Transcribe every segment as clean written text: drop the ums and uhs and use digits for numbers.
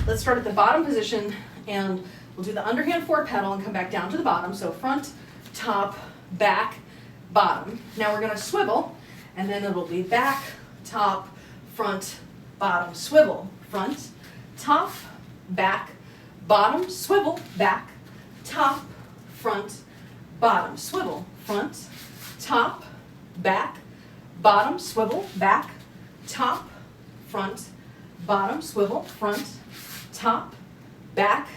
Let's start at the bottom position, and we'll do the underhand forward pedal and come back down to the bottom. So front, top, back, bottom. Now we're going to swivel, and then it'll be back, top, front, bottom, swivel. Front, top, back, bottom, swivel, back, top, front, bottom, swivel. Front, top, back, bottom, swivel, back, top, front, bottom, swivel, front, top, back,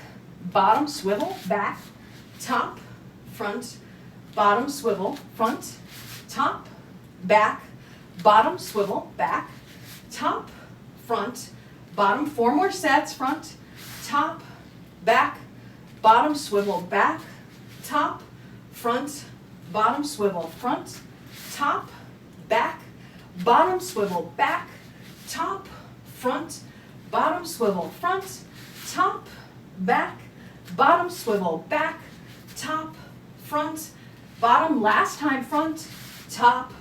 bottom, swivel, back, top, front, bottom, swivel, front, top, back, bottom, swivel, back, top, front, bottom. 4 more sets. Front, top, back, bottom, swivel, back, top, front, bottom, swivel, front, top, back, bottom, swivel, back, top, front, bottom, swivel, front, top, back, bottom, swivel, back, top, front, bottom. Last time. Front, top,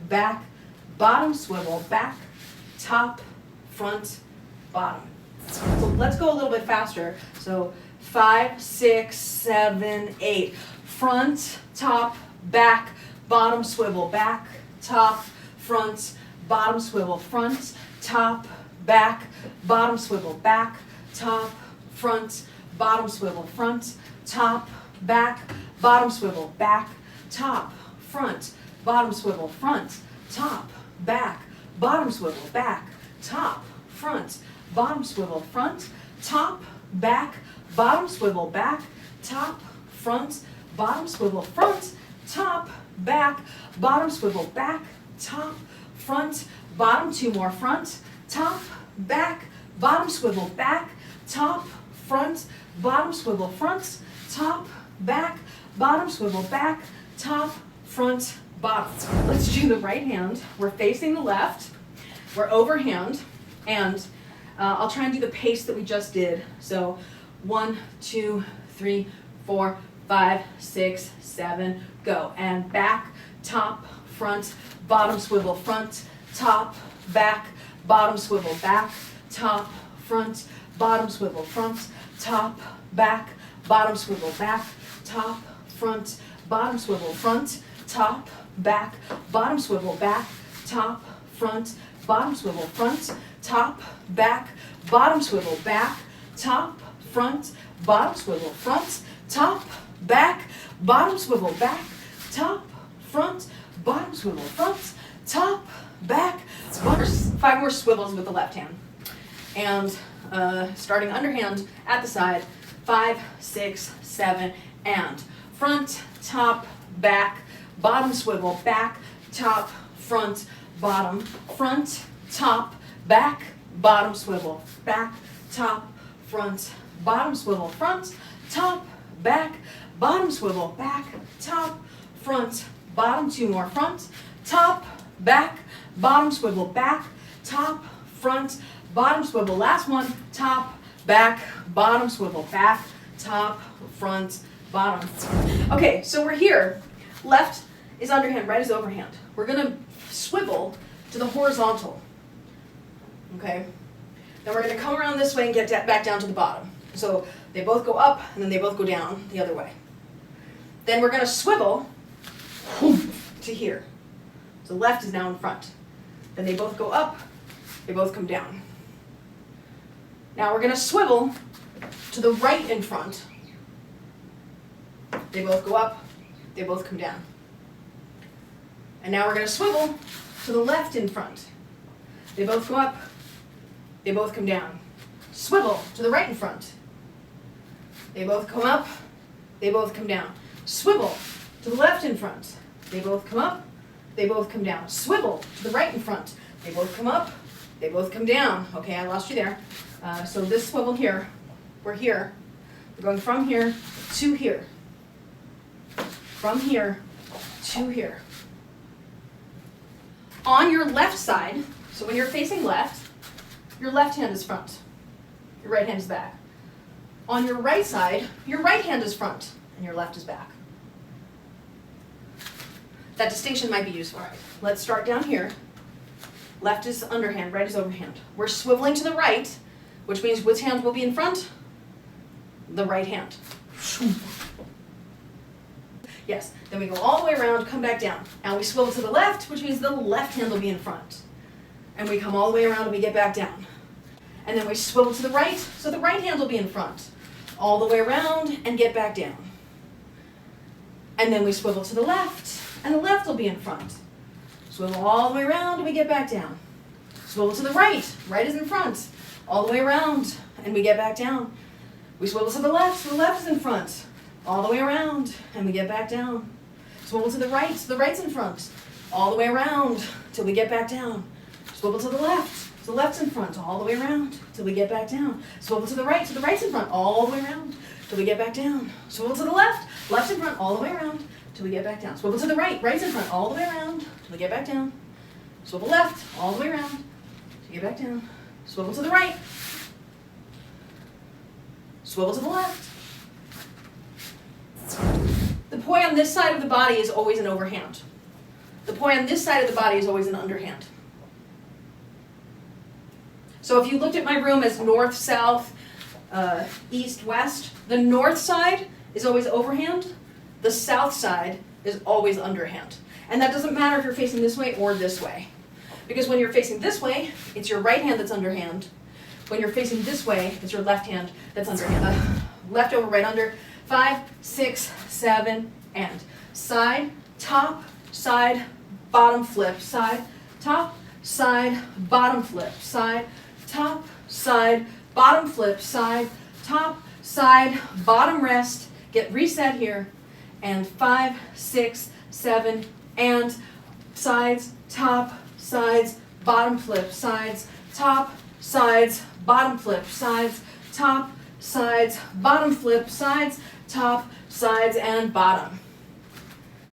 back, bottom, swivel, back, top, front, bottom. So let's go a little bit faster. So 5, 6, 7, 8. Front, top, back, bottom, swivel, back, top, front, bottom, swivel, front, top, back, bottom, swivel, back, top, front, bottom, swivel, front, top, back, bottom, swivel, back, top, front, bottom, swivel, front, top, back, bottom, swivel, back, top, front, bottom, swivel, front, top, back, bottom, swivel, back, top, front, bottom, swivel, front, top, back, bottom, swivel, back, top, front, bottom. 2 more. Front, top, back, bottom, swivel, back, top, front, bottom, swivel, front, top, back, bottom, swivel, back, top, front, bottom. Let's do the right hand. We're facing the left. We're overhand, and I'll try and do the pace that we just did. So 1, 2, 3, 4, 5, 6, 7, go. And back, top, front, bottom, swivel, front, top, back, bottom, swivel, back, top, front, bottom, swivel, front, top, back, bottom, swivel, back, top, front, bottom, swivel, front, top, back, bottom, swivel, back, top, front, bottom, swivel, front, top, back, bottom, swivel, back, top, front, bottom, swivel, front, top, back, bottom, swivel, back, top, front, bottom, swivel, front, top, back. 5 more swivels with the left hand. And starting underhand at the side. 5, 6, 7, and front, top, back, bottom, swivel, back, top, front, bottom, front, top, back, bottom, swivel, back, top, front, bottom, swivel, front, top, back, bottom, swivel, back, top, front, bottom. 2 more. Front, top, back, bottom, swivel, back, top, front, bottom, swivel. Last one. Top, back, bottom, swivel, back, top, front, bottom. Okay, so we're here. Left is underhand, right is overhand. We're going to swivel to the horizontal. Okay? Then we're going to come around this way and get back down to the bottom. So they both go up, and then they both go down the other way. Then we're going to swivel to here. So left is now in front. Then they both go up, they both come down. Now we're going to swivel to the right in front. They both go up, they both come down. And now we're going to swivel to the left in front. They both go up, they both come down. Swivel to the right in front. They both come up, they both come down. Swivel to the left in front. They both come up, they both come down. Swivel to the right in front. They both come up, they both come down. Okay, I lost you there. So this swivel here, we're here. We're going from here to here. From here to here. On your left side, so when you're facing left, your left hand is front. Your right hand is back. On your right side, your right hand is front and your left is back. That distinction might be useful. All right, let's start down here. Left is underhand, right is overhand. We're swiveling to the right. which means which hand will be in front? The right hand. Yes, then we go all the way around, come back down. And we swivel to the left, which means the left hand will be in front. And we come all the way around and we get back down. And then we swivel to the right, so the right hand will be in front. All the way around and get back down. And then we swivel to the left, and the left will be in front. Swivel all the way around and we get back down. Swivel to the right, right is in front. All the way around and we get back down. We swivel to the left, so the left is in front. All the way around and we get back down. Swivel to the right, so the right's in front. All the way around till we get back down. Swivel to the left, so the left's in front. All the way around till we get back down. Swivel to the right, so the right's in front. All the way around till we get back down. Swivel to the left, left's in front. All the way around till we get back down. Swivel to the right, right's in front. All the way around till we get back down. Swivel left, all the way around till we get back down. Swivel to the right. Swivel to the left. The poi on this side of the body is always an overhand. The poi on this side of the body is always an underhand. So if you looked at my room as north, south, east, west, the north side is always overhand. The south side is always underhand. And that doesn't matter if you're facing this way or this way. Because when you're facing this way, it's your right hand that's underhand. When you're facing this way, it's your left hand that's underhand. Left over, right under. 5, 6, 7, and. Side, top, side, bottom flip. Side, top, side, bottom flip. Side, top, side, bottom flip. Side, top, side, bottom rest. Get reset here. And 5, 6, 7, and. Sides, top, sides, bottom flip. Sides, top, sides, bottom flip. Sides, top, sides, bottom flip. Sides, top, sides, and bottom.